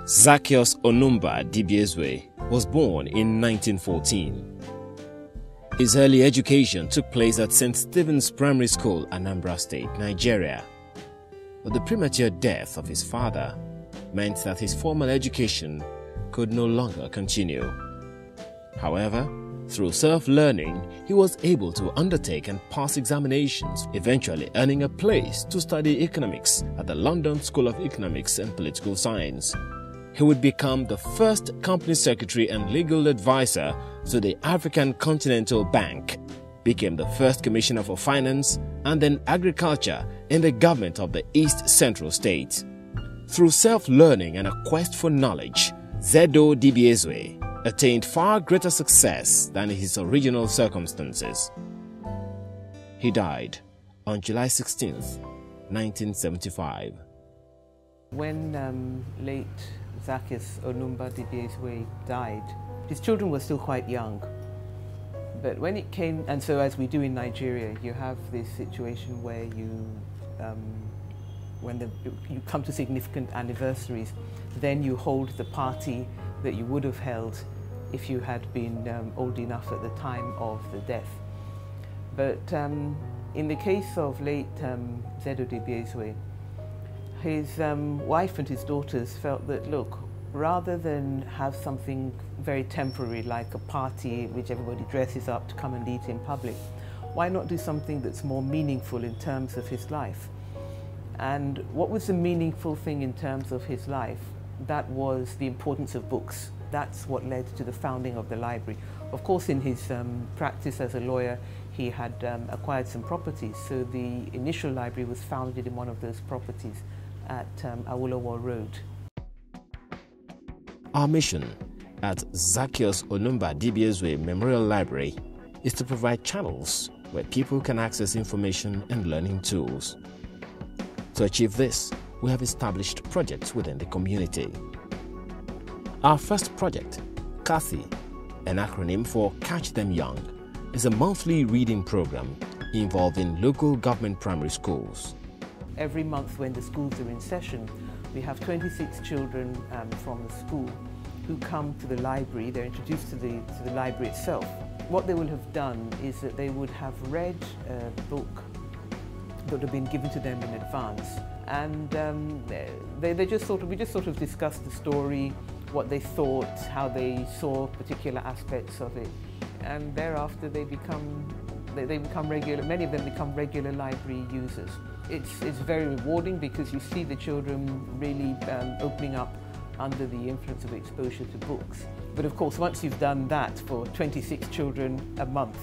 Zacchaeus Onumba Dibiezwe was born in 1914. His early education took place at St. Stephen's Primary School, Anambra State, Nigeria. But the premature death of his father meant that his formal education could no longer continue. However, through self-learning, he was able to undertake and pass examinations, eventually earning a place to study economics at the London School of Economics and Political Science. He would become the first company secretary and legal advisor to the African Continental Bank, became the first commissioner for finance and then agriculture in the government of the East Central State. Through self-learning and a quest for knowledge, Zedo Dibiezwe attained far greater success than in his original circumstances. He died on July 16, 1975. When late Zacchaeus Onumba Dibiezwe died, his children were still quite young. But when it came, and so as we do in Nigeria, you have this situation where when you come to significant anniversaries, then you hold the party that you would have held if you had been old enough at the time of the death. But in the case of late Zedo Dibiezwe, his wife and his daughters felt that, look, rather than have something very temporary like a party which everybody dresses up to come and eat in public, why not do something that's more meaningful in terms of his life? And what was the meaningful thing in terms of his life? That was the importance of books. That's what led to the founding of the library. Of course, in his practice as a lawyer, he had acquired some properties, so the initial library was founded in one of those properties at Awolowo Road. Our mission at Zacchaeus Onumba Dibiezwe Memorial Library is to provide channels where people can access information and learning tools. To achieve this, we have established projects within the community. Our first project, CATHY, an acronym for Catch Them Young, is a monthly reading program involving local government primary schools. Every month when the schools are in session, we have 26 children from the school who come to the library. They're introduced to the library itself. What they will have done is that they would have read a book that would have been given to them in advance, and we just sort of discussed the story, what they thought, how they saw particular aspects of it, and thereafter they become regular. Many of them become regular library users. It's very rewarding because you see the children really opening up under the influence of exposure to books. But of course, once you've done that for 26 children a month,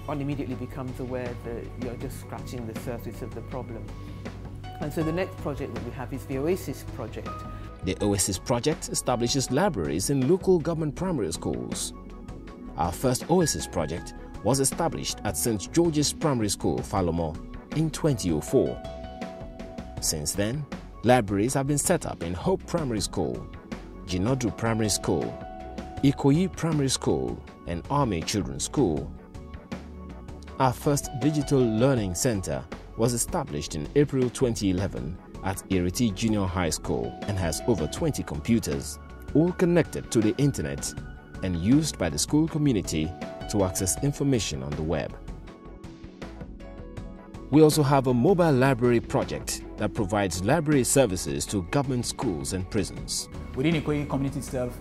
one immediately becomes aware that you're just scratching the surface of the problem. And so the next project that we have is the Oasis Project. The Oasis Project establishes libraries in local government primary schools. Our first Oasis Project was established at St. George's Primary School, Falomo, in 2004. Since then, libraries have been set up in Hope Primary School, Jinodu Primary School, Ikoyi Primary School, and Army Children's School. Our first digital learning center was established in April 2011 at Iriti Junior High School and has over 20 computers, all connected to the internet and used by the school community to access information on the web. We also have a mobile library project that provides library services to government schools and prisons. Within Ikoyi community itself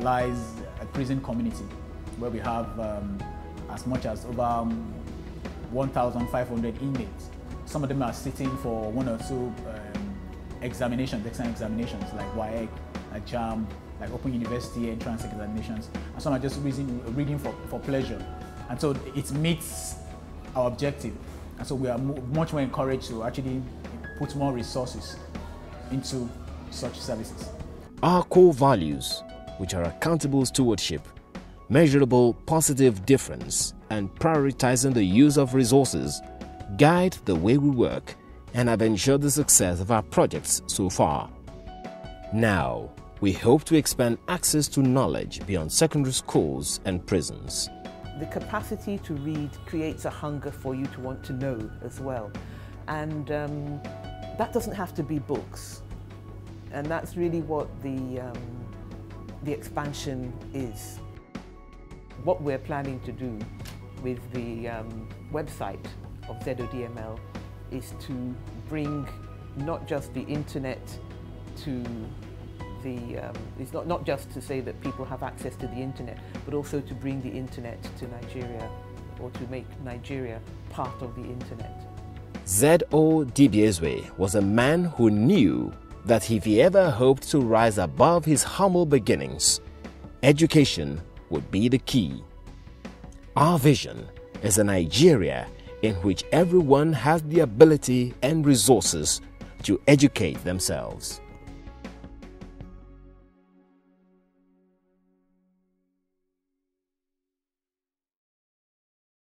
lies a prison community where we have as much as over 1,500 inmates. Some of them are sitting for one or two examinations, exam examinations like WAEC, like JAM, like Open University entrance examinations, and some are just reading for pleasure. And so it meets our objective. And so we are much more encouraged to actually put more resources into such services. Our core values, which are accountable stewardship, measurable positive difference, and prioritizing the use of resources, guide the way we work and have ensured the success of our projects so far. Now, we hope to expand access to knowledge beyond secondary schools and prisons. The capacity to read creates a hunger for you to want to know as well. And that doesn't have to be books. And that's really what the expansion is. What we're planning to do with the website of Zodml is to bring not just the internet to it's not just to say that people have access to the internet, but also to bring the internet to Nigeria, or to make Nigeria part of the internet. Zodml was a man who knew that if he ever hoped to rise above his humble beginnings, education would be the key. Our vision is a Nigeria in which everyone has the ability and resources to educate themselves.